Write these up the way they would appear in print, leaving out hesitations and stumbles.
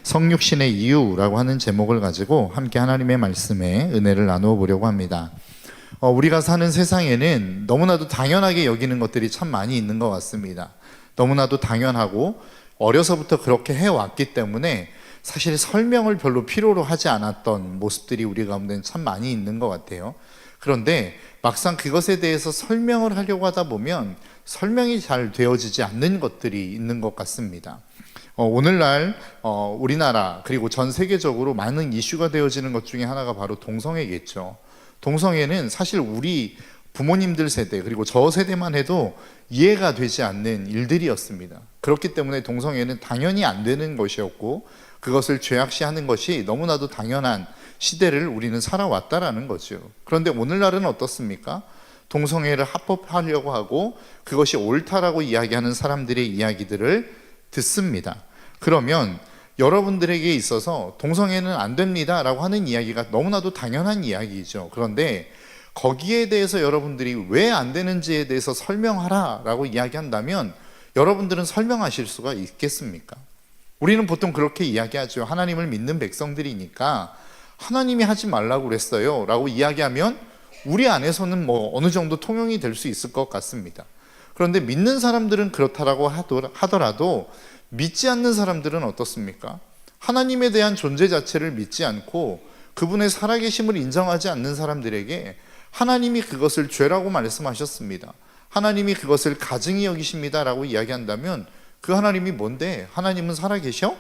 성육신의 이유라고 하는 제목을 가지고 함께 하나님의 말씀에 은혜를 나누어 보려고 합니다. 우리가 사는 세상에는 너무나도 당연하게 여기는 것들이 참 많이 있는 것 같습니다. 너무나도 당연하고 어려서부터 그렇게 해왔기 때문에 사실 설명을 별로 필요로 하지 않았던 모습들이 우리 가운데는 참 많이 있는 것 같아요. 그런데 막상 그것에 대해서 설명을 하려고 하다 보면 설명이 잘 되어지지 않는 것들이 있는 것 같습니다. 오늘날 우리나라 그리고 전 세계적으로 많은 이슈가 되어지는 것 중에 하나가 바로 동성애겠죠. 동성애는 사실 우리 부모님들 세대 그리고 저 세대만 해도 이해가 되지 않는 일들이었습니다. 그렇기 때문에 동성애는 당연히 안 되는 것이었고 그것을 죄악시하는 것이 너무나도 당연한 시대를 우리는 살아왔다라는 거죠. 그런데 오늘날은 어떻습니까? 동성애를 합법화하려고 하고 그것이 옳다라고 이야기하는 사람들의 이야기들을 듣습니다. 그러면 여러분들에게 있어서 동성애는 안 됩니다 라고 하는 이야기가 너무나도 당연한 이야기죠. 그런데 거기에 대해서 여러분들이 왜 안 되는지에 대해서 설명하라 라고 이야기한다면 여러분들은 설명하실 수가 있겠습니까? 우리는 보통 그렇게 이야기하죠. 하나님을 믿는 백성들이니까 하나님이 하지 말라고 그랬어요 라고 이야기하면 우리 안에서는 어느 정도 통용이 될 수 있을 것 같습니다. 그런데 믿는 사람들은 그렇다라고 하더라도 믿지 않는 사람들은 어떻습니까? 하나님에 대한 존재 자체를 믿지 않고 그분의 살아계심을 인정하지 않는 사람들에게 하나님이 그것을 죄라고 말씀하셨습니다. 하나님이 그것을 가증히 여기십니다 라고 이야기한다면 그 하나님이 뭔데? 하나님은 살아계셔?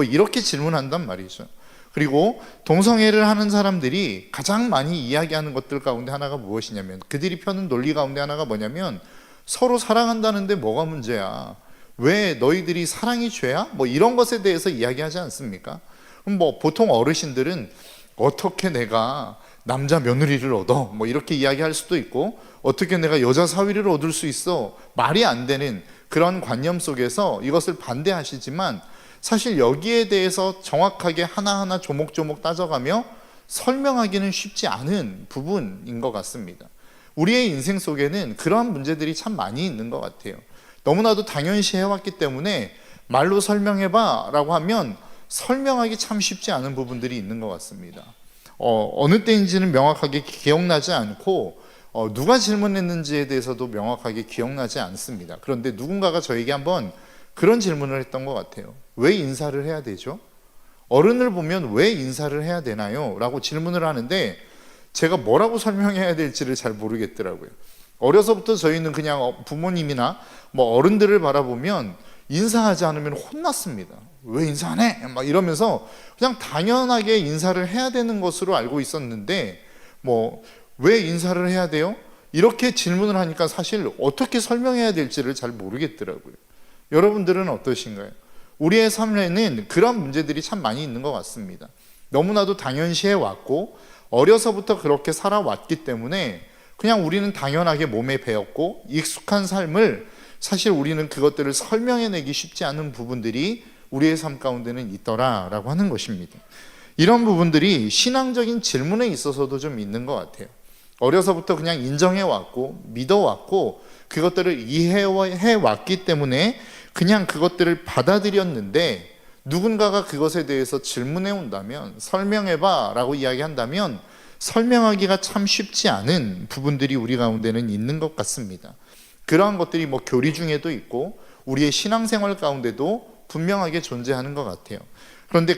이렇게 질문한단 말이죠. 그리고 동성애를 하는 사람들이 가장 많이 이야기하는 것들 가운데 하나가 무엇이냐면 그들이 펴는 논리 가운데 하나가 뭐냐면 서로 사랑한다는데 뭐가 문제야? 왜 너희들이 사랑이 죄야? 이런 것에 대해서 이야기하지 않습니까? 그럼 보통 어르신들은 어떻게 내가 남자 며느리를 얻어? 이렇게 이야기할 수도 있고 어떻게 내가 여자 사위를 얻을 수 있어? 말이 안 되는 그런 관념 속에서 이것을 반대하시지만 사실 여기에 대해서 정확하게 하나하나 조목조목 따져가며 설명하기는 쉽지 않은 부분인 것 같습니다. 우리의 인생 속에는 그러한 문제들이 참 많이 있는 것 같아요. 너무나도 당연시 해왔기 때문에 말로 설명해봐 라고 하면 설명하기 참 쉽지 않은 부분들이 있는 것 같습니다. 어느 때인지는 명확하게 기억나지 않고 누가 질문했는지에 대해서도 명확하게 기억나지 않습니다. 그런데 누군가가 저에게 한번 그런 질문을 했던 것 같아요. 왜 인사를 해야 되죠? 어른을 보면 왜 인사를 해야 되나요? 라고 질문을 하는데 제가 뭐라고 설명해야 될지를 잘 모르겠더라고요. 어려서부터 저희는 그냥 부모님이나 어른들을 바라보면 인사하지 않으면 혼났습니다. 왜 인사 안 해? 이러면서 그냥 당연하게 인사를 해야 되는 것으로 알고 있었는데 왜 인사를 해야 돼요? 이렇게 질문을 하니까 사실 어떻게 설명해야 될지를 잘 모르겠더라고요. 여러분들은 어떠신가요? 우리의 삶에는 그런 문제들이 참 많이 있는 것 같습니다. 너무나도 당연시해 왔고 어려서부터 그렇게 살아왔기 때문에 그냥 우리는 당연하게 몸에 배었고 익숙한 삶을 사실 우리는 그것들을 설명해내기 쉽지 않은 부분들이 우리의 삶 가운데는 있더라라고 하는 것입니다. 이런 부분들이 신앙적인 질문에 있어서도 좀 있는 것 같아요. 어려서부터 그냥 인정해왔고 믿어왔고 그것들을 이해해왔기 때문에 그냥 그것들을 받아들였는데 누군가가 그것에 대해서 질문해 온다면 설명해봐 라고 이야기한다면 설명하기가 참 쉽지 않은 부분들이 우리 가운데는 있는 것 같습니다. 그러한 것들이 교리 중에도 있고 우리의 신앙생활 가운데도 분명하게 존재하는 것 같아요. 그런데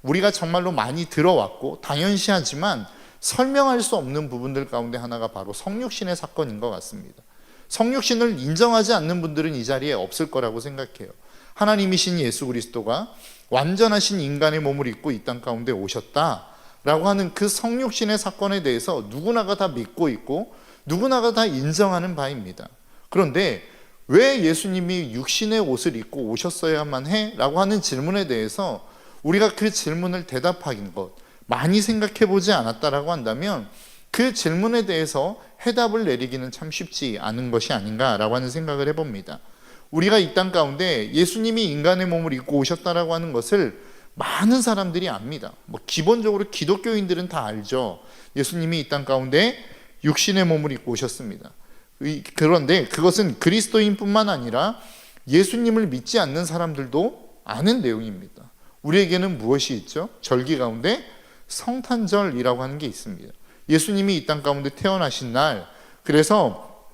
우리가 정말로 많이 들어왔고 당연시하지만 설명할 수 없는 부분들 가운데 하나가 바로 성육신의 사건인 것 같습니다. 성육신을 인정하지 않는 분들은 이 자리에 없을 거라고 생각해요. 하나님이신 예수 그리스도가 완전하신 인간의 몸을 입고 이 땅 가운데 오셨다라고 하는 그 성육신의 사건에 대해서 누구나가 다 믿고 있고 누구나가 다 인정하는 바입니다. 그런데 왜 예수님이 육신의 옷을 입고 오셨어야만 해? 라고 하는 질문에 대해서 우리가 그 질문을 대답하는 것 많이 생각해 보지 않았다라고 한다면 그 질문에 대해서 해답을 내리기는 참 쉽지 않은 것이 아닌가라고 하는 생각을 해봅니다. 우리가 이 땅 가운데 예수님이 인간의 몸을 입고 오셨다라고 하는 것을 많은 사람들이 압니다. 기본적으로 기독교인들은 다 알죠. 예수님이 이 땅 가운데 육신의 몸을 입고 오셨습니다. 그런데 그것은 그리스도인뿐만 아니라 예수님을 믿지 않는 사람들도 아는 내용입니다. 우리에게는 무엇이 있죠? 절기 가운데 성탄절이라고 하는 게 있습니다. 예수님이 이 땅 가운데 태어나신 날, 그래서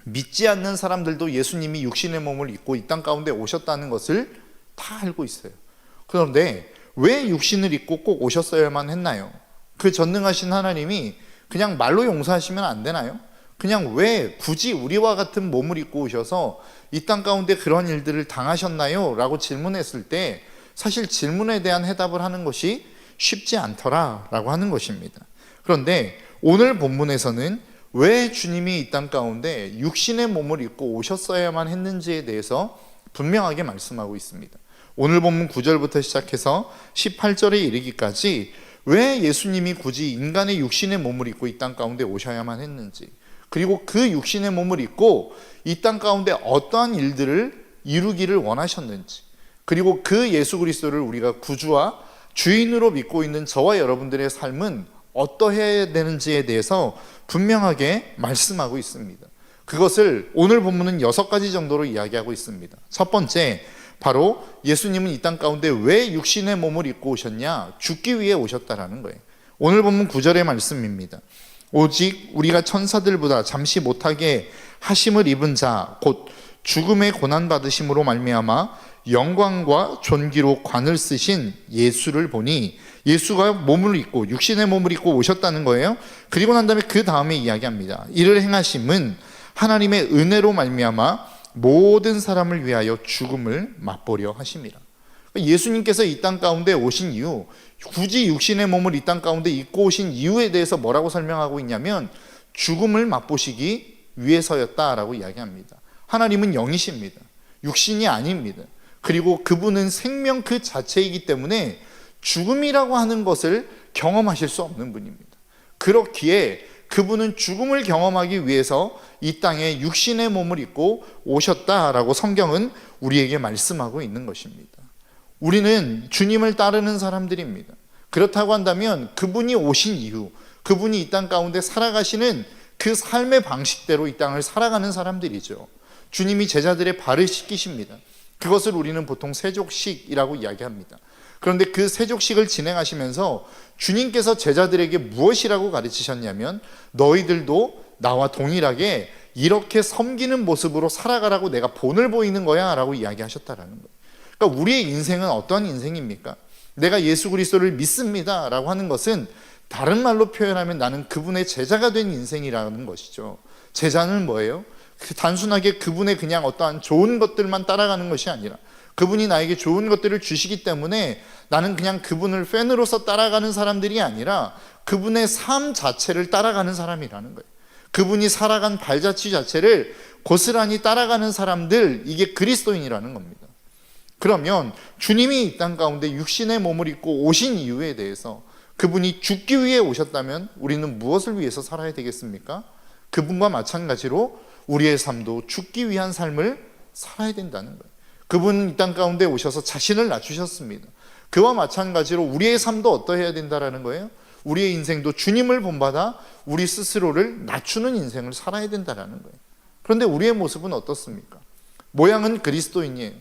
믿지 않는 사람들도 예수님이 육신의 몸을 입고 이 땅 가운데 오셨다는 것을 다 알고 있어요. 그런데 왜 육신을 입고 꼭 오셨어야만 했나요? 그 전능하신 하나님이 그냥 말로 용서하시면 안 되나요? 그냥 왜 굳이 우리와 같은 몸을 입고 오셔서 이 땅 가운데 그런 일들을 당하셨나요? 라고 질문했을 때 사실 질문에 대한 해답을 하는 것이 쉽지 않더라 라고 하는 것입니다. 그런데 오늘 본문에서는 왜 주님이 이 땅 가운데 육신의 몸을 입고 오셨어야만 했는지에 대해서 분명하게 말씀하고 있습니다. 오늘 본문 9절부터 시작해서 18절에 이르기까지 왜 예수님이 굳이 인간의 육신의 몸을 입고 이 땅 가운데 오셔야만 했는지, 그리고 그 육신의 몸을 입고 이 땅 가운데 어떠한 일들을 이루기를 원하셨는지, 그리고 그 예수 그리스도를 우리가 구주와 주인으로 믿고 있는 저와 여러분들의 삶은 어떠해야 되는지에 대해서 분명하게 말씀하고 있습니다. 그것을 오늘 본문은 6가지 정도로 이야기하고 있습니다. 첫 번째, 바로 예수님은 이 땅 가운데 왜 육신의 몸을 입고 오셨냐? 죽기 위해 오셨다라는 거예요. 오늘 본문 9절의 말씀입니다. 오직 우리가 천사들보다 잠시 못하게 하심을 입은 자, 곧 죽음의 고난 받으심으로 말미암아 영광과 존귀로 관을 쓰신 예수를 보니, 예수가 몸을 입고 육신의 몸을 입고 오셨다는 거예요. 그리고 난 다음에 그 다음에 이야기합니다. 이를 행하심은 하나님의 은혜로 말미암아 모든 사람을 위하여 죽음을 맛보려 하심이라. 예수님께서 이 땅 가운데 오신 이유, 굳이 육신의 몸을 이 땅 가운데 입고 오신 이유에 대해서 뭐라고 설명하고 있냐면 죽음을 맛보시기 위해서였다라고 이야기합니다. 하나님은 영이십니다. 육신이 아닙니다. 그리고 그분은 생명 그 자체이기 때문에 죽음이라고 하는 것을 경험하실 수 없는 분입니다. 그렇기에 그분은 죽음을 경험하기 위해서 이 땅에 육신의 몸을 입고 오셨다라고 성경은 우리에게 말씀하고 있는 것입니다. 우리는 주님을 따르는 사람들입니다. 그렇다고 한다면 그분이 오신 이유, 그분이 이 땅 가운데 살아가시는 그 삶의 방식대로 이 땅을 살아가는 사람들이죠. 주님이 제자들의 발을 씻기십니다. 그것을 우리는 보통 세족식이라고 이야기합니다. 그런데 그 세족식을 진행하시면서 주님께서 제자들에게 무엇이라고 가르치셨냐면 너희들도 나와 동일하게 이렇게 섬기는 모습으로 살아가라고 내가 본을 보이는 거야 라고 이야기하셨다라는 거예요. 그러니까 우리의 인생은 어떤 인생입니까? 내가 예수 그리스도를 믿습니다 라고 하는 것은 다른 말로 표현하면 나는 그분의 제자가 된 인생이라는 것이죠. 제자는 뭐예요? 단순하게 그분의 그냥 어떠한 좋은 것들만 따라가는 것이 아니라 그분이 나에게 좋은 것들을 주시기 때문에 나는 그냥 그분을 팬으로서 따라가는 사람들이 아니라 그분의 삶 자체를 따라가는 사람이라는 거예요. 그분이 살아간 발자취 자체를 고스란히 따라가는 사람들, 이게 그리스도인이라는 겁니다. 그러면 주님이 이 땅 가운데 육신의 몸을 입고 오신 이유에 대해서 그분이 죽기 위해 오셨다면 우리는 무엇을 위해서 살아야 되겠습니까? 그분과 마찬가지로 우리의 삶도 죽기 위한 삶을 살아야 된다는 거예요. 그분은 이 땅 가운데 오셔서 자신을 낮추셨습니다. 그와 마찬가지로 우리의 삶도 어떠해야 된다는 거예요? 우리의 인생도 주님을 본받아 우리 스스로를 낮추는 인생을 살아야 된다는 거예요. 그런데 우리의 모습은 어떻습니까? 모양은 그리스도인이에요.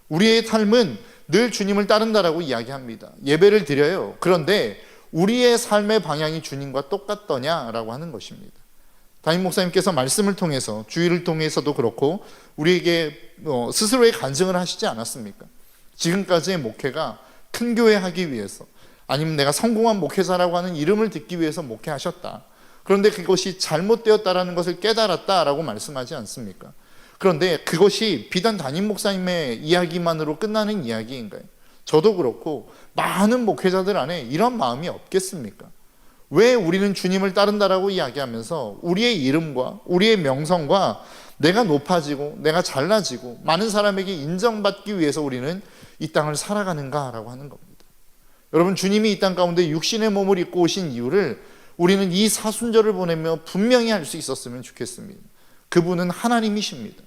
우리의 삶은 늘 주님을 따른다라고 이야기합니다. 예배를 드려요. 그런데 우리의 삶의 방향이 주님과 똑같더냐라고 하는 것입니다. 담임 목사님께서 말씀을 통해서, 주일을 통해서도 그렇고 우리에게 스스로의 간증을 하시지 않았습니까? 지금까지의 목회가 큰 교회 하기 위해서, 아니면 내가 성공한 목회자라고 하는 이름을 듣기 위해서 목회하셨다. 그런데 그것이 잘못되었다라는 것을 깨달았다라고 말씀하지 않습니까? 그런데 그것이 비단 담임 목사님의 이야기만으로 끝나는 이야기인가요? 저도 그렇고 많은 목회자들 안에 이런 마음이 없겠습니까? 왜 우리는 주님을 따른다라고 이야기하면서 우리의 이름과 우리의 명성과 내가 높아지고 내가 잘나지고 많은 사람에게 인정받기 위해서 우리는 이 땅을 살아가는가라고 하는 겁니다. 여러분, 주님이 이 땅 가운데 육신의 몸을 입고 오신 이유를 우리는 이 사순절을 보내며 분명히 알 수 있었으면 좋겠습니다. 그분은 하나님이십니다.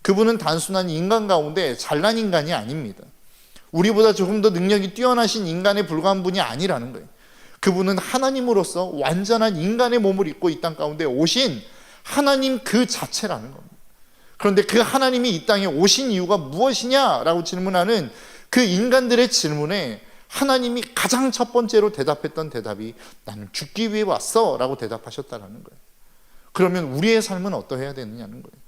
그분은 단순한 인간 가운데 잘난 인간이 아닙니다. 우리보다 조금 더 능력이 뛰어나신 인간에 불과한 분이 아니라는 거예요. 그분은 하나님으로서 완전한 인간의 몸을 입고 이 땅 가운데 오신 하나님 그 자체라는 겁니다. 그런데 그 하나님이 이 땅에 오신 이유가 무엇이냐라고 질문하는 그 인간들의 질문에 하나님이 가장 첫 번째로 대답했던 대답이 나는 죽기 위해 왔어 라고 대답하셨다라는 거예요. 그러면 우리의 삶은 어떠해야 되느냐는 거예요.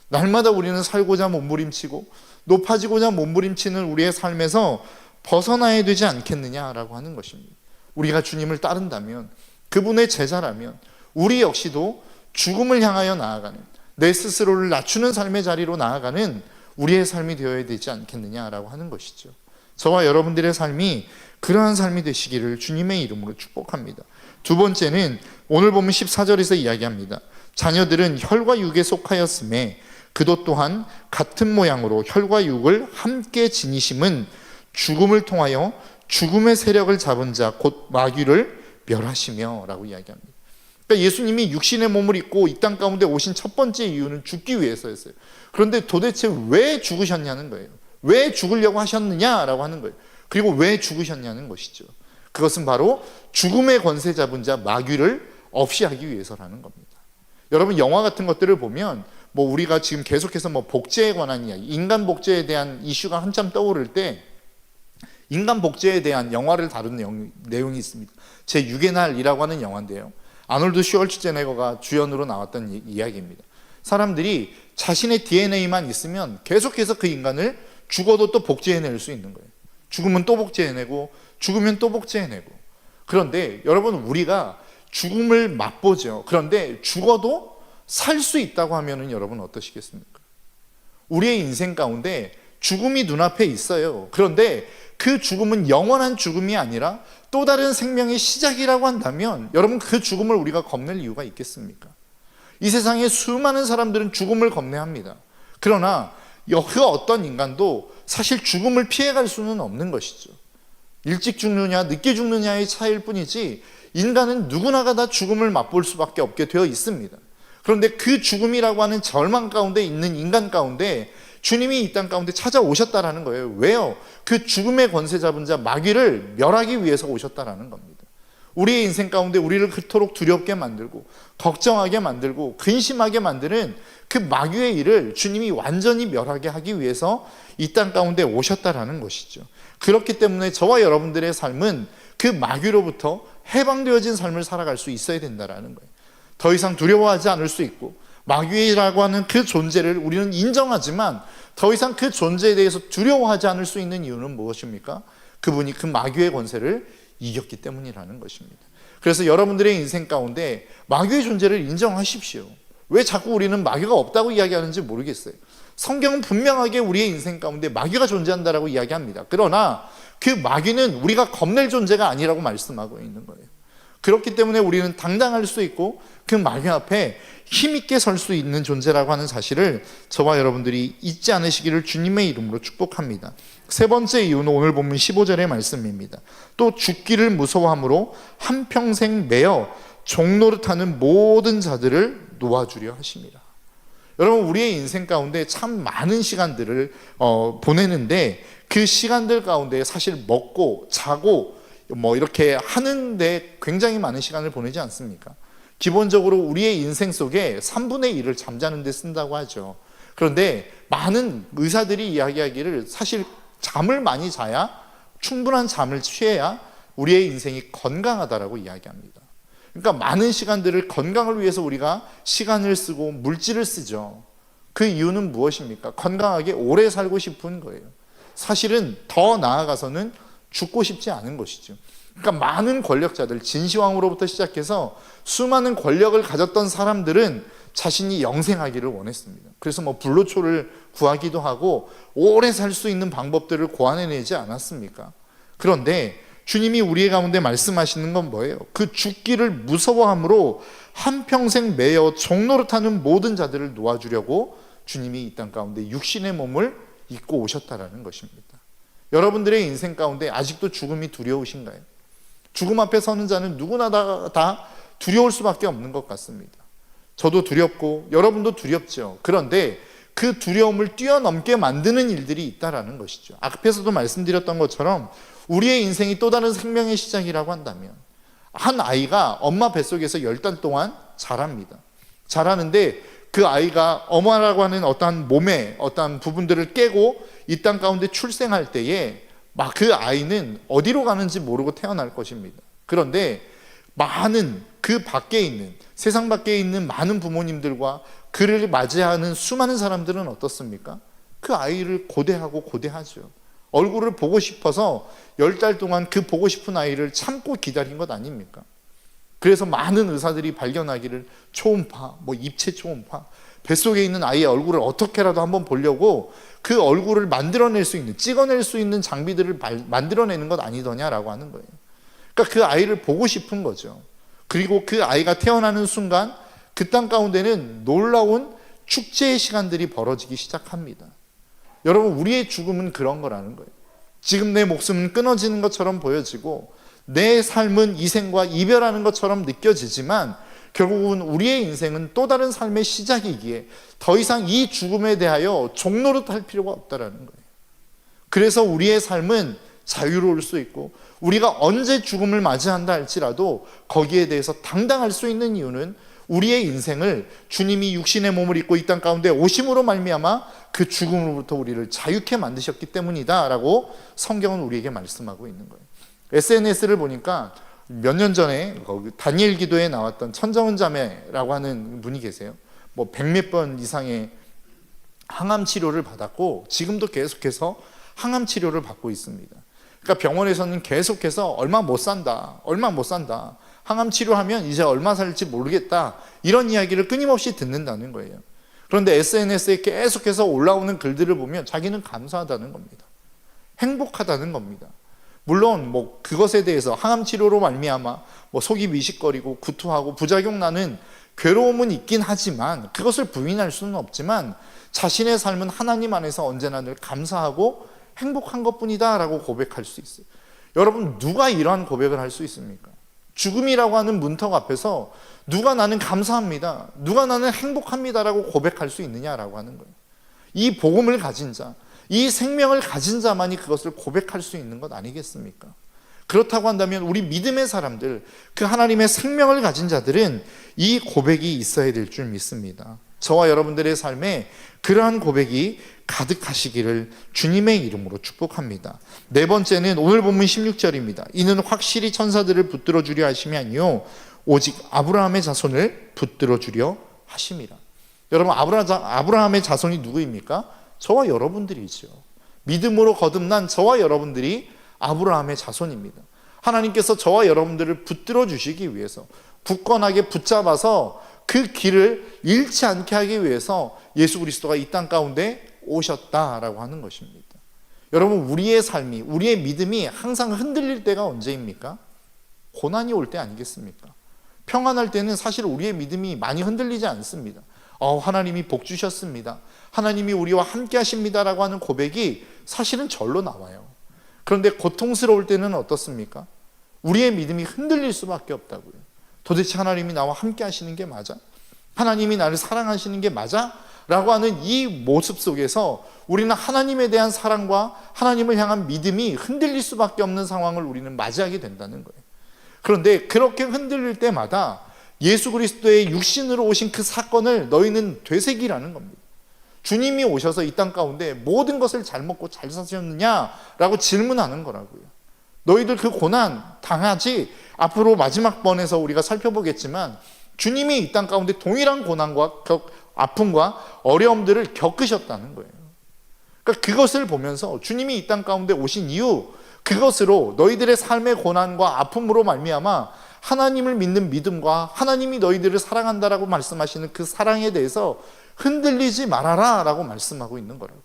날마다 우리는 살고자 몸부림치고 높아지고자 몸부림치는 우리의 삶에서 벗어나야 되지 않겠느냐라고 하는 것입니다. 우리가 주님을 따른다면, 그분의 제자라면 우리 역시도 죽음을 향하여 나아가는, 내 스스로를 낮추는 삶의 자리로 나아가는 우리의 삶이 되어야 되지 않겠느냐라고 하는 것이죠. 저와 여러분들의 삶이 그러한 삶이 되시기를 주님의 이름으로 축복합니다. 두 번째는 오늘 보면 14절에서 이야기합니다. 자녀들은 혈과 육에 속하였음에 그도 또한 같은 모양으로 혈과 육을 함께 지니심은 죽음을 통하여 죽음의 세력을 잡은 자 곧 마귀를 멸하시며 라고 이야기합니다. 그러니까 예수님이 육신의 몸을 입고 이 땅 가운데 오신 첫 번째 이유는 죽기 위해서였어요. 그런데 도대체 왜 죽으셨냐는 거예요. 왜 죽으려고 하셨느냐라고 하는 거예요. 그리고 왜 죽으셨냐는 것이죠. 그것은 바로 죽음의 권세 잡은 자 마귀를 없이 하기 위해서라는 겁니다. 여러분, 영화 같은 것들을 보면 우리가 지금 계속해서 복제에 관한 이야기, 인간 복제에 대한 이슈가 한참 떠오를 때 인간 복제에 대한 영화를 다룬 내용이 있습니다. 제6의 날이라고 하는 영화인데요, 아놀드 슈왈츠제네거가 주연으로 나왔던 이야기입니다. 사람들이 자신의 DNA만 있으면 계속해서 그 인간을 죽어도 또 복제해낼 수 있는 거예요. 죽으면 또 복제해내고 죽으면 또 복제해내고. 그런데 여러분, 우리가 죽음을 맛보죠. 그런데 죽어도 살 수 있다고 하면은 여러분 어떠시겠습니까? 우리의 인생 가운데 죽음이 눈앞에 있어요. 그런데 그 죽음은 영원한 죽음이 아니라 또 다른 생명의 시작이라고 한다면 여러분, 그 죽음을 우리가 겁낼 이유가 있겠습니까? 이 세상에 수많은 사람들은 죽음을 겁내합니다. 그러나 그 어떤 인간도 사실 죽음을 피해갈 수는 없는 것이죠. 일찍 죽느냐 늦게 죽느냐의 차이일 뿐이지 인간은 누구나가 다 죽음을 맛볼 수밖에 없게 되어 있습니다. 그런데 그 죽음이라고 하는 절망 가운데 있는 인간 가운데 주님이 이 땅 가운데 찾아오셨다라는 거예요. 왜요? 그 죽음의 권세 잡은 자 마귀를 멸하기 위해서 오셨다라는 겁니다. 우리의 인생 가운데 우리를 그토록 두렵게 만들고 걱정하게 만들고 근심하게 만드는 그 마귀의 일을 주님이 완전히 멸하게 하기 위해서 이 땅 가운데 오셨다라는 것이죠. 그렇기 때문에 저와 여러분들의 삶은 그 마귀로부터 해방되어진 삶을 살아갈 수 있어야 된다라는 거예요. 더 이상 두려워하지 않을 수 있고, 마귀라고 하는 그 존재를 우리는 인정하지만 더 이상 그 존재에 대해서 두려워하지 않을 수 있는 이유는 무엇입니까? 그분이 그 마귀의 권세를 이겼기 때문이라는 것입니다. 그래서 여러분들의 인생 가운데 마귀의 존재를 인정하십시오. 왜 자꾸 우리는 마귀가 없다고 이야기하는지 모르겠어요. 성경은 분명하게 우리의 인생 가운데 마귀가 존재한다라고 이야기합니다. 그러나 그 마귀는 우리가 겁낼 존재가 아니라고 말씀하고 있는 거예요. 그렇기 때문에 우리는 당당할 수 있고 그 마귀 앞에 힘있게 설 수 있는 존재라고 하는 사실을 저와 여러분들이 잊지 않으시기를 주님의 이름으로 축복합니다. 세 번째 이유는 오늘 본문 15절의 말씀입니다. 또 죽기를 무서워함으로 한평생 매어 종노릇하는 모든 자들을 놓아주려 하심이라. 여러분, 우리의 인생 가운데 참 많은 시간들을 보내는데 그 시간들 가운데 사실 먹고 자고 이렇게 하는데 굉장히 많은 시간을 보내지 않습니까? 기본적으로 우리의 인생 속에 3분의 1을 잠자는 데 쓴다고 하죠. 그런데 많은 의사들이 이야기하기를 사실 잠을 많이 자야, 충분한 잠을 취해야 우리의 인생이 건강하다라고 이야기합니다. 그러니까 많은 시간들을 건강을 위해서 우리가 시간을 쓰고 물질을 쓰죠. 그 이유는 무엇입니까? 건강하게 오래 살고 싶은 거예요. 사실은 더 나아가서는 죽고 싶지 않은 것이죠. 그러니까 많은 권력자들, 진시황으로부터 시작해서 수많은 권력을 가졌던 사람들은 자신이 영생하기를 원했습니다. 그래서 불로초를 구하기도 하고 오래 살 수 있는 방법들을 고안해내지 않았습니까? 그런데 주님이 우리의 가운데 말씀하시는 건 뭐예요? 그 죽기를 무서워함으로 한평생 매여 종노릇하는 모든 자들을 놓아주려고 주님이 이 땅 가운데 육신의 몸을 입고 오셨다라는 것입니다. 여러분들의 인생 가운데 아직도 죽음이 두려우신가요? 죽음 앞에 서는 자는 누구나 다 두려울 수밖에 없는 것 같습니다. 저도 두렵고 여러분도 두렵죠. 그런데 그 두려움을 뛰어넘게 만드는 일들이 있다라는 것이죠. 앞에서도 말씀드렸던 것처럼 우리의 인생이 또 다른 생명의 시작이라고 한다면 한 아이가 엄마 뱃속에서 10달 동안 자랍니다. 자라는데 그 아이가 엄마라고 하는 어떠한 몸의 어떠한 부분들을 깨고 이 땅 가운데 출생할 때에 막 그 아이는 어디로 가는지 모르고 태어날 것입니다. 그런데 많은 그 밖에 있는, 세상 밖에 있는 많은 부모님들과 그를 맞이하는 수많은 사람들은 어떻습니까? 그 아이를 고대하고 고대하죠. 얼굴을 보고 싶어서 10달 동안 그 보고 싶은 아이를 참고 기다린 것 아닙니까? 그래서 많은 의사들이 발견하기를 초음파, 입체 초음파, 뱃속에 있는 아이의 얼굴을 어떻게라도 한번 보려고 그 얼굴을 만들어낼 수 있는, 찍어낼 수 있는 장비들을 만들어내는 것 아니더냐라고 하는 거예요. 그러니까 그 아이를 보고 싶은 거죠. 그리고 그 아이가 태어나는 순간 그 땅 가운데는 놀라운 축제의 시간들이 벌어지기 시작합니다. 여러분, 우리의 죽음은 그런 거라는 거예요. 지금 내 목숨은 끊어지는 것처럼 보여지고 내 삶은 이생과 이별하는 것처럼 느껴지지만 결국은 우리의 인생은 또 다른 삶의 시작이기에 더 이상 이 죽음에 대하여 종노릇할 필요가 없다라는 거예요. 그래서 우리의 삶은 자유로울 수 있고 우리가 언제 죽음을 맞이한다 할지라도 거기에 대해서 당당할 수 있는 이유는 우리의 인생을 주님이 육신의 몸을 입고 이 땅 가운데 오심으로 말미암아 그 죽음으로부터 우리를 자유케 만드셨기 때문이다 라고 성경은 우리에게 말씀하고 있는 거예요. SNS를 보니까 몇 년 전에 다니엘 기도에 나왔던 천정은 자매라고 하는 분이 계세요. 100몇 번 이상의 항암 치료를 받았고 지금도 계속해서 항암 치료를 받고 있습니다. 그러니까 병원에서는 계속해서 얼마 못 산다, 항암 치료하면 이제 얼마 살지 모르겠다, 이런 이야기를 끊임없이 듣는다는 거예요. 그런데 SNS에 계속해서 올라오는 글들을 보면 자기는 감사하다는 겁니다. 행복하다는 겁니다. 물론 그것에 대해서 항암 치료로 말미암아 속이 미식거리고 구토하고 부작용 나는 괴로움은 있긴 하지만 그것을 부인할 수는 없지만 자신의 삶은 하나님 안에서 언제나 늘 감사하고 행복한 것뿐이다 라고 고백할 수 있어요. 여러분, 누가 이러한 고백을 할 수 있습니까? 죽음이라고 하는 문턱 앞에서 누가 나는 감사합니다, 누가 나는 행복합니다라고 고백할 수 있느냐라고 하는 거예요. 이 복음을 가진 자, 이 생명을 가진 자만이 그것을 고백할 수 있는 것 아니겠습니까? 그렇다고 한다면 우리 믿음의 사람들, 그 하나님의 생명을 가진 자들은 이 고백이 있어야 될 줄 믿습니다. 저와 여러분들의 삶에 그러한 고백이 가득하시기를 주님의 이름으로 축복합니다. 네 번째는 오늘 본문 16절입니다. 이는 확실히 천사들을 붙들어 주려 하심이 아니요 오직 아브라함의 자손을 붙들어 주려 하심이라. 여러분, 아브라함의 자손이 누구입니까? 저와 여러분들이죠. 믿음으로 거듭난 저와 여러분들이 아브라함의 자손입니다. 하나님께서 저와 여러분들을 붙들어 주시기 위해서, 굳건하게 붙잡아서 그 길을 잃지 않게 하기 위해서 예수 그리스도가 이 땅 가운데 오셨다라고 하는 것입니다. 여러분, 우리의 삶이, 우리의 믿음이 항상 흔들릴 때가 언제입니까? 고난이 올 때 아니겠습니까? 평안할 때는 사실 우리의 믿음이 많이 흔들리지 않습니다. 하나님이 복 주셨습니다, 하나님이 우리와 함께 하십니다라고 하는 고백이 사실은 절로 나와요. 그런데 고통스러울 때는 어떻습니까? 우리의 믿음이 흔들릴 수밖에 없다고요. 도대체 하나님이 나와 함께 하시는 게 맞아? 하나님이 나를 사랑하시는 게 맞아? 라고 하는 이 모습 속에서 우리는 하나님에 대한 사랑과 하나님을 향한 믿음이 흔들릴 수밖에 없는 상황을 우리는 맞이하게 된다는 거예요. 그런데 그렇게 흔들릴 때마다 예수 그리스도의 육신으로 오신 그 사건을 너희는 되새기라는 겁니다. 주님이 오셔서 이 땅 가운데 모든 것을 잘 먹고 잘 사셨느냐라고 질문하는 거라고요. 너희들 그 고난 당하지? 앞으로 마지막 번에서 우리가 살펴보겠지만 주님이 이 땅 가운데 동일한 고난과 아픔과 어려움들을 겪으셨다는 거예요. 그러니까 그것을 보면서 주님이 이 땅 가운데 오신 이유, 그것으로 너희들의 삶의 고난과 아픔으로 말미암아 하나님을 믿는 믿음과 하나님이 너희들을 사랑한다라고 말씀하시는 그 사랑에 대해서 흔들리지 말아라 라고 말씀하고 있는 거라고요.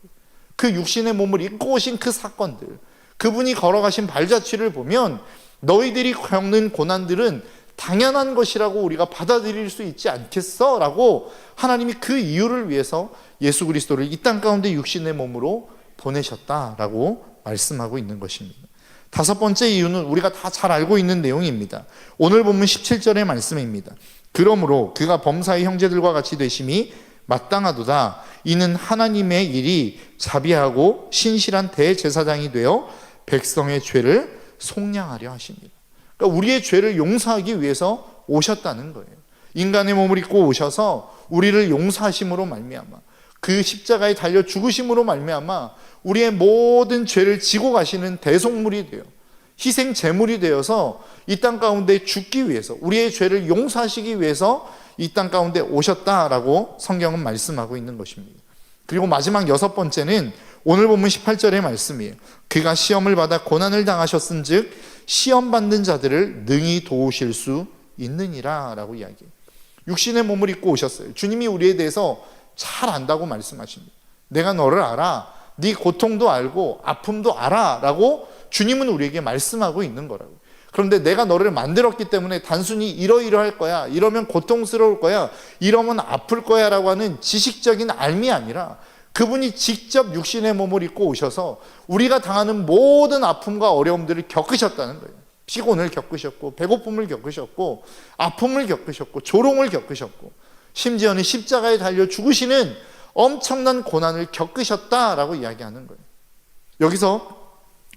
그 육신의 몸을 입고 오신 그 사건들, 그분이 걸어가신 발자취를 보면 너희들이 겪는 고난들은 당연한 것이라고 우리가 받아들일 수 있지 않겠어? 라고 하나님이 그 이유를 위해서 예수 그리스도를 이 땅 가운데 육신의 몸으로 보내셨다라고 말씀하고 있는 것입니다. 다섯 번째 이유는 우리가 다 잘 알고 있는 내용입니다. 오늘 본문 17절의 말씀입니다. 그러므로 그가 범사의 형제들과 같이 되심이 마땅하도다. 이는 하나님의 일이 자비하고 신실한 대제사장이 되어 백성의 죄를 속량하려 하십니다. 그러니까 우리의 죄를 용서하기 위해서 오셨다는 거예요. 인간의 몸을 입고 오셔서 우리를 용서하심으로 말미암아 그 십자가에 달려 죽으심으로 말미암아 우리의 모든 죄를 지고 가시는 대속물이 되어 희생 제물이 되어서 이 땅 가운데 죽기 위해서, 우리의 죄를 용서하시기 위해서 이 땅 가운데 오셨다라고 성경은 말씀하고 있는 것입니다. 그리고 마지막 6번째는 오늘 본문 18절의 말씀이에요. 그가 시험을 받아 고난을 당하셨은즉 시험 받는 자들을 능히 도우실 수 있느니라 라고 이야기해요. 육신의 몸을 입고 오셨어요. 주님이 우리에 대해서 잘 안다고 말씀하십니다. 내가 너를 알아, 네 고통도 알고 아픔도 알아 라고 주님은 우리에게 말씀하고 있는 거라고. 그런데 내가 너를 만들었기 때문에 단순히 이러이러할 거야, 이러면 고통스러울 거야, 이러면 아플 거야 라고 하는 지식적인 알미 아니라 그분이 직접 육신의 몸을 입고 오셔서 우리가 당하는 모든 아픔과 어려움들을 겪으셨다는 거예요. 피곤을 겪으셨고 배고픔을 겪으셨고 아픔을 겪으셨고 조롱을 겪으셨고 심지어는 십자가에 달려 죽으시는 엄청난 고난을 겪으셨다라고 이야기하는 거예요. 여기서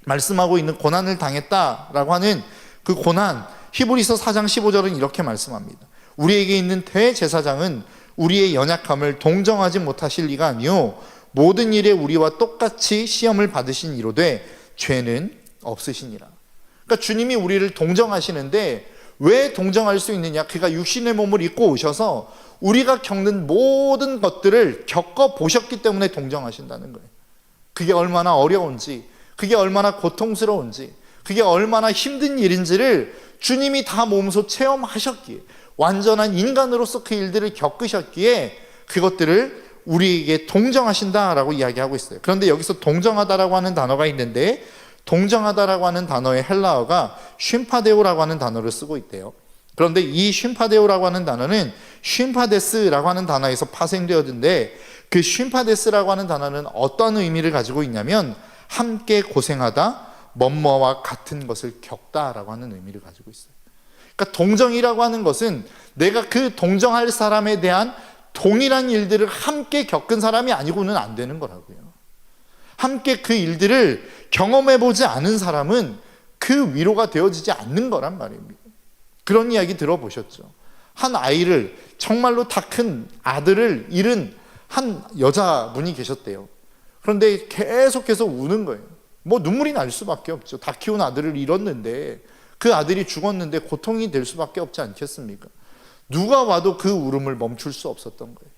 말씀하고 있는 고난을 당했다라고 하는 그 고난, 히브리서 4장 15절은 이렇게 말씀합니다. 우리에게 있는 대제사장은 우리의 연약함을 동정하지 못하실 리가 아니요 모든 일에 우리와 똑같이 시험을 받으신 이로되 죄는 없으시니라. 그러니까 주님이 우리를 동정하시는데 왜 동정할 수 있느냐? 그가 육신의 몸을 입고 오셔서 우리가 겪는 모든 것들을 겪어보셨기 때문에 동정하신다는 거예요. 그게 얼마나 어려운지, 그게 얼마나 고통스러운지, 그게 얼마나 힘든 일인지를 주님이 다 몸소 체험하셨기에, 완전한 인간으로서 그 일들을 겪으셨기에 그것들을 우리에게 동정하신다라고 이야기하고 있어요. 그런데 여기서 동정하다라고 하는 단어가 있는데 동정하다라고 하는 단어의 헬라어가 쉼파데오라고 하는 단어를 쓰고 있대요. 그런데 이 쉼파데오라고 하는 단어는 쉼파데스라고 하는 단어에서 파생되었는데 그 쉼파데스라고 하는 단어는 어떤 의미를 가지고 있냐면 함께 고생하다, 뭐뭐와 같은 것을 겪다라고 하는 의미를 가지고 있어요. 그러니까 동정이라고 하는 것은 내가 그 동정할 사람에 대한 동일한 일들을 함께 겪은 사람이 아니고는 안 되는 거라고요. 함께 그 일들을 경험해보지 않은 사람은 그 위로가 되어지지 않는 거란 말입니다. 그런 이야기 들어보셨죠? 한 아이를, 정말로 다 큰 아들을 잃은 한 여자분이 계셨대요. 그런데 계속해서 우는 거예요. 뭐 눈물이 날 수밖에 없죠. 다 키운 아들을 잃었는데 그 아들이 죽었는데 고통이 될 수밖에 없지 않겠습니까? 누가 와도 그 울음을 멈출 수 없었던 거예요.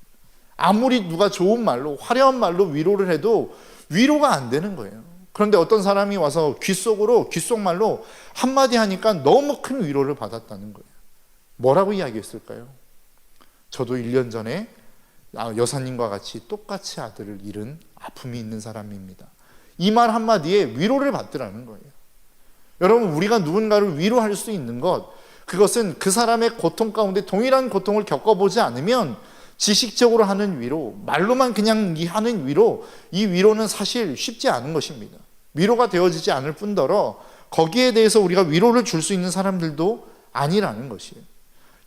아무리 누가 좋은 말로, 화려한 말로 위로를 해도 위로가 안 되는 거예요. 그런데 어떤 사람이 와서 귓속말로 한마디 하니까 너무 큰 위로를 받았다는 거예요. 뭐라고 이야기했을까요? 저도 1년 전에 여사님과 같이 똑같이 아들을 잃은 아픔이 있는 사람입니다. 이 말 한마디에 위로를 받더라는 거예요. 여러분, 우리가 누군가를 위로할 수 있는 것, 그것은 그 사람의 고통 가운데 동일한 고통을 겪어보지 않으면 지식적으로 하는 위로, 말로만 그냥 하는 위로, 이 위로는 사실 쉽지 않은 것입니다. 위로가 되어지지 않을 뿐더러 거기에 대해서 우리가 위로를 줄 수 있는 사람들도 아니라는 것이에요.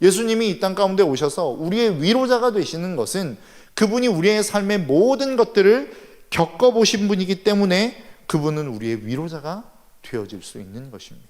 예수님이 이 땅 가운데 오셔서 우리의 위로자가 되시는 것은 그분이 우리의 삶의 모든 것들을 겪어보신 분이기 때문에 그분은 우리의 위로자가 되어질 수 있는 것입니다.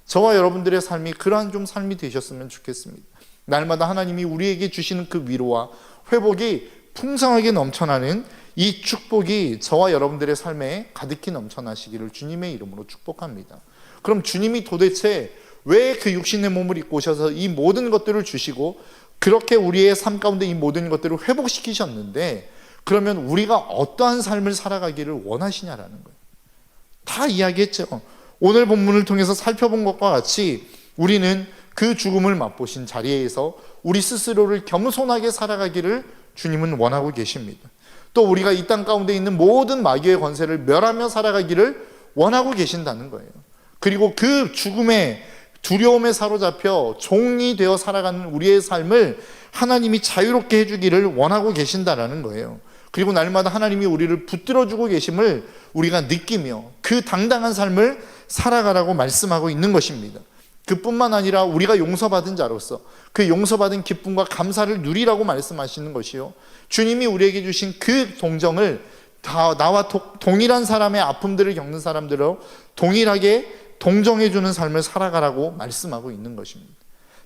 저와 여러분들의 삶이 그러한 좀 삶이 되셨으면 좋겠습니다. 날마다 하나님이 우리에게 주시는 그 위로와 회복이 풍성하게 넘쳐나는 이 축복이 저와 여러분들의 삶에 가득히 넘쳐나시기를 주님의 이름으로 축복합니다. 그럼 주님이 도대체 왜 그 육신의 몸을 입고 오셔서 이 모든 것들을 주시고 그렇게 우리의 삶 가운데 이 모든 것들을 회복시키셨는데 그러면 우리가 어떠한 삶을 살아가기를 원하시냐라는 거예요. 다 이야기했죠. 오늘 본문을 통해서 살펴본 것과 같이 우리는 그 죽음을 맛보신 자리에서 우리 스스로를 겸손하게 살아가기를 주님은 원하고 계십니다. 또 우리가 이 땅 가운데 있는 모든 마귀의 권세를 멸하며 살아가기를 원하고 계신다는 거예요. 그리고 그 죽음의 두려움에 사로잡혀 종이 되어 살아가는 우리의 삶을 하나님이 자유롭게 해주기를 원하고 계신다라는 거예요. 그리고 날마다 하나님이 우리를 붙들어주고 계심을 우리가 느끼며 그 당당한 삶을 살아가라고 말씀하고 있는 것입니다. 그뿐만 아니라 우리가 용서받은 자로서 그 용서받은 기쁨과 감사를 누리라고 말씀하시는 것이요, 주님이 우리에게 주신 그 동정을 다 나와 동일한 사람의 아픔들을 겪는 사람들로 동일하게 동정해주는 삶을 살아가라고 말씀하고 있는 것입니다.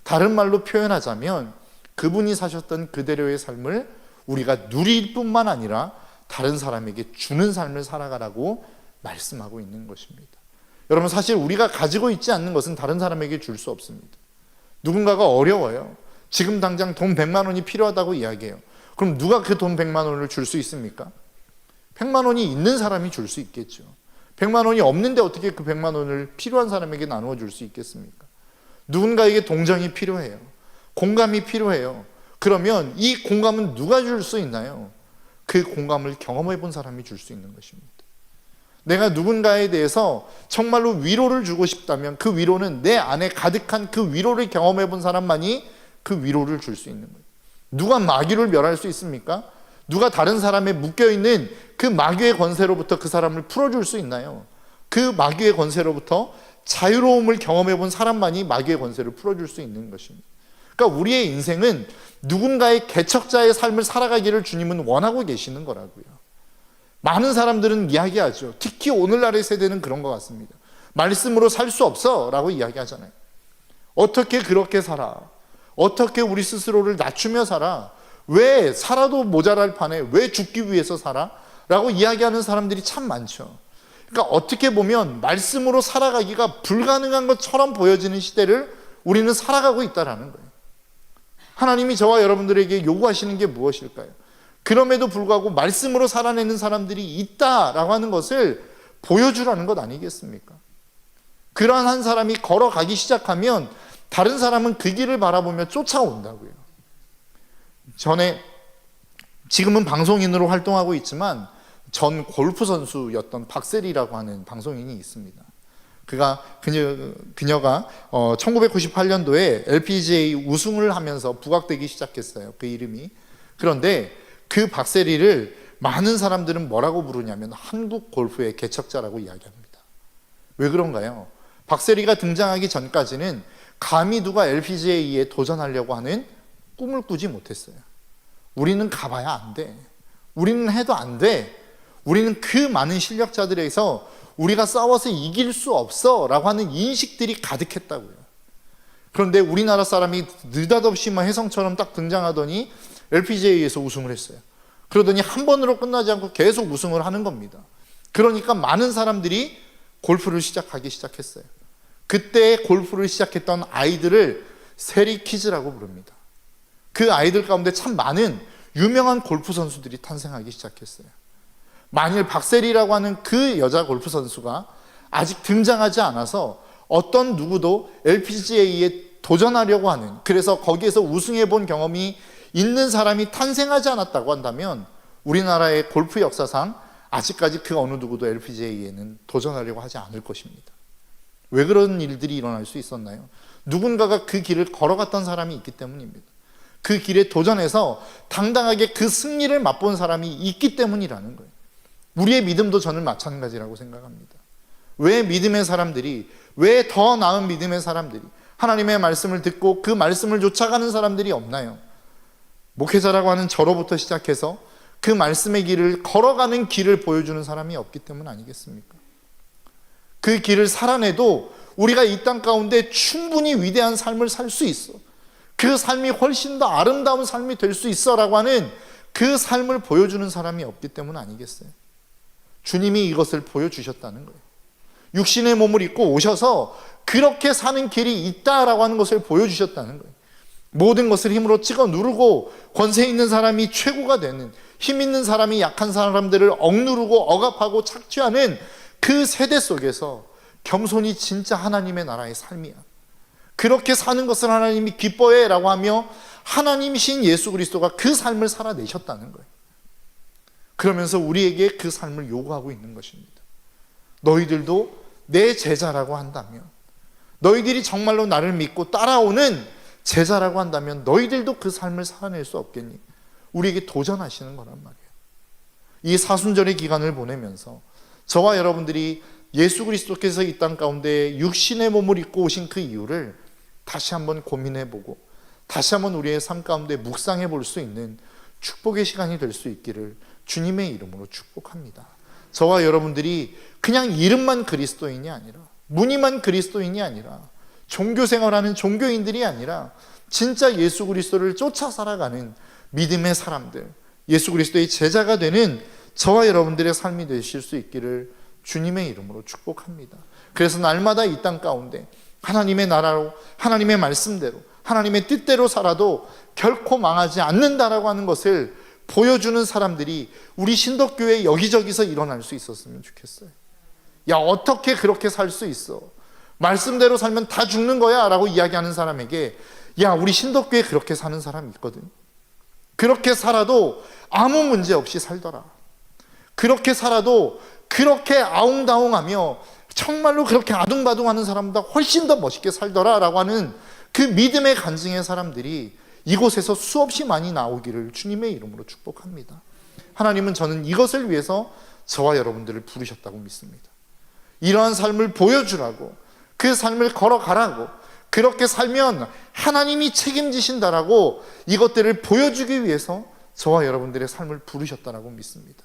다른 말로 표현하자면 그분이 사셨던 그대로의 삶을 우리가 누릴 뿐만 아니라 다른 사람에게 주는 삶을 살아가라고 말씀하고 있는 것입니다. 여러분, 사실 우리가 가지고 있지 않는 것은 다른 사람에게 줄 수 없습니다. 누군가가 어려워요. 지금 당장 돈 100만 원이 필요하다고 이야기해요. 그럼 누가 그 돈 100만 원을 줄 수 있습니까? 100만 원이 있는 사람이 줄 수 있겠죠. 100만 원이 없는데 어떻게 그 100만 원을 필요한 사람에게 나누어 줄 수 있겠습니까? 누군가에게 동정이 필요해요. 공감이 필요해요. 그러면 이 공감은 누가 줄 수 있나요? 그 공감을 경험해 본 사람이 줄 수 있는 것입니다. 내가 누군가에 대해서 정말로 위로를 주고 싶다면 그 위로는 내 안에 가득한 그 위로를 경험해 본 사람만이 그 위로를 줄 수 있는 거예요. 누가 마귀를 멸할 수 있습니까? 누가 다른 사람에 묶여있는 그 마귀의 권세로부터 그 사람을 풀어줄 수 있나요? 그 마귀의 권세로부터 자유로움을 경험해 본 사람만이 마귀의 권세를 풀어줄 수 있는 것입니다. 그러니까 우리의 인생은 누군가의 개척자의 삶을 살아가기를 주님은 원하고 계시는 거라고요. 많은 사람들은 이야기하죠. 특히 오늘날의 세대는 그런 것 같습니다. 말씀으로 살 수 없어 라고 이야기하잖아요. 어떻게 그렇게 살아? 어떻게 우리 스스로를 낮추며 살아? 왜 살아도 모자랄 판에 왜 죽기 위해서 살아? 라고 이야기하는 사람들이 참 많죠. 그러니까 어떻게 보면 말씀으로 살아가기가 불가능한 것처럼 보여지는 시대를 우리는 살아가고 있다는 거예요. 하나님이 저와 여러분들에게 요구하시는 게 무엇일까요? 그럼에도 불구하고 말씀으로 살아내는 사람들이 있다라고 하는 것을 보여주라는 것 아니겠습니까? 그러한 한 사람이 걸어가기 시작하면 다른 사람은 그 길을 바라보며 쫓아온다고요. 지금은 방송인으로 활동하고 있지만 전 골프 선수였던 박세리라고 하는 방송인이 있습니다. 그녀가 1998년도에 LPGA 우승을 하면서 부각되기 시작했어요. 그 이름이. 그런데 그 박세리를 많은 사람들은 뭐라고 부르냐면 한국 골프의 개척자라고 이야기합니다. 왜 그런가요? 박세리가 등장하기 전까지는 감히 누가 LPGA에 도전하려고 하는 꿈을 꾸지 못했어요. 우리는 가봐야 안 돼. 우리는 해도 안 돼. 우리는 그 많은 실력자들에서 우리가 싸워서 이길 수 없어 라고 하는 인식들이 가득했다고요. 그런데 우리나라 사람이 느닷없이 혜성처럼 딱 등장하더니 LPGA에서 우승을 했어요. 그러더니 한 번으로 끝나지 않고 계속 우승을 하는 겁니다. 그러니까 많은 사람들이 골프를 시작하기 시작했어요. 그때 골프를 시작했던 아이들을 세리키즈라고 부릅니다. 그 아이들 가운데 참 많은 유명한 골프 선수들이 탄생하기 시작했어요. 만일 박세리라고 하는 그 여자 골프 선수가 아직 등장하지 않아서 어떤 누구도 LPGA에 도전하려고 하는, 그래서 거기에서 우승해 본 경험이 있는 사람이 탄생하지 않았다고 한다면 우리나라의 골프 역사상 아직까지 그 어느 누구도 LPGA에는 도전하려고 하지 않을 것입니다. 왜 그런 일들이 일어날 수 있었나요? 누군가가 그 길을 걸어갔던 사람이 있기 때문입니다. 그 길에 도전해서 당당하게 그 승리를 맛본 사람이 있기 때문이라는 거예요. 우리의 믿음도 저는 마찬가지라고 생각합니다. 왜 믿음의 사람들이, 왜 더 나은 믿음의 사람들이 하나님의 말씀을 듣고 그 말씀을 쫓아가는 사람들이 없나요? 목회자라고 하는 저로부터 시작해서 그 말씀의 길을 걸어가는 길을 보여주는 사람이 없기 때문 아니겠습니까? 그 길을 살아내도 우리가 이 땅 가운데 충분히 위대한 삶을 살 수 있어. 그 삶이 훨씬 더 아름다운 삶이 될 수 있어 라고 하는 그 삶을 보여주는 사람이 없기 때문 아니겠어요? 주님이 이것을 보여주셨다는 거예요. 육신의 몸을 입고 오셔서 그렇게 사는 길이 있다라고 하는 것을 보여주셨다는 거예요. 모든 것을 힘으로 찍어 누르고 권세 있는 사람이 최고가 되는, 힘 있는 사람이 약한 사람들을 억누르고 억압하고 착취하는 그 세대 속에서 겸손히 진짜 하나님의 나라의 삶이야. 그렇게 사는 것을 하나님이 기뻐해 라고 하며 하나님이신 예수 그리스도가 그 삶을 살아내셨다는 거예요. 그러면서 우리에게 그 삶을 요구하고 있는 것입니다. 너희들도 내 제자라고 한다면, 너희들이 정말로 나를 믿고 따라오는 제자라고 한다면 너희들도 그 삶을 살아낼 수 없겠니? 우리에게 도전하시는 거란 말이에요. 이 사순절의 기간을 보내면서 저와 여러분들이 예수 그리스도께서 이 땅 가운데 육신의 몸을 입고 오신 그 이유를 다시 한번 고민해보고 다시 한번 우리의 삶 가운데 묵상해 볼 수 있는 축복의 시간이 될 수 있기를 주님의 이름으로 축복합니다. 저와 여러분들이 그냥 이름만 그리스도인이 아니라, 무늬만 그리스도인이 아니라, 종교 생활하는 종교인들이 아니라 진짜 예수 그리스도를 쫓아 살아가는 믿음의 사람들, 예수 그리스도의 제자가 되는 저와 여러분들의 삶이 되실 수 있기를 주님의 이름으로 축복합니다. 그래서 날마다 이 땅 가운데 하나님의 나라로, 하나님의 말씀대로, 하나님의 뜻대로 살아도 결코 망하지 않는다라고 하는 것을 보여주는 사람들이 우리 신덕교회 여기저기서 일어날 수 있었으면 좋겠어요. 야, 어떻게 그렇게 살 수 있어? 말씀대로 살면 다 죽는 거야 라고 이야기하는 사람에게, 야, 우리 신덕교회 그렇게 사는 사람이 있거든. 그렇게 살아도 아무 문제 없이 살더라. 그렇게 살아도 그렇게 아웅다웅하며 정말로 그렇게 아둥바둥하는 사람보다 훨씬 더 멋있게 살더라 라고 하는 그 믿음의 간증의 사람들이 이곳에서 수없이 많이 나오기를 주님의 이름으로 축복합니다. 하나님은 저는 이것을 위해서 저와 여러분들을 부르셨다고 믿습니다. 이러한 삶을 보여주라고, 그 삶을 걸어가라고, 그렇게 살면 하나님이 책임지신다라고 이것들을 보여주기 위해서 저와 여러분들의 삶을 부르셨다라고 믿습니다.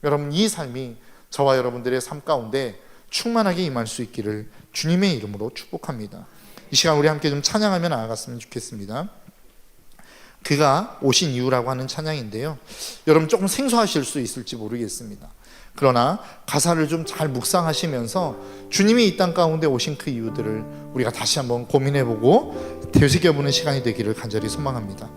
여러분, 이 삶이 저와 여러분들의 삶 가운데 충만하게 임할 수 있기를 주님의 이름으로 축복합니다. 이 시간 우리 함께 좀 찬양하며 나아갔으면 좋겠습니다. 그가 오신 이유라고 하는 찬양인데요, 여러분 조금 생소하실 수 있을지 모르겠습니다. 그러나 가사를 좀 잘 묵상하시면서 주님이 이 땅 가운데 오신 그 이유들을 우리가 다시 한번 고민해보고 되새겨보는 시간이 되기를 간절히 소망합니다.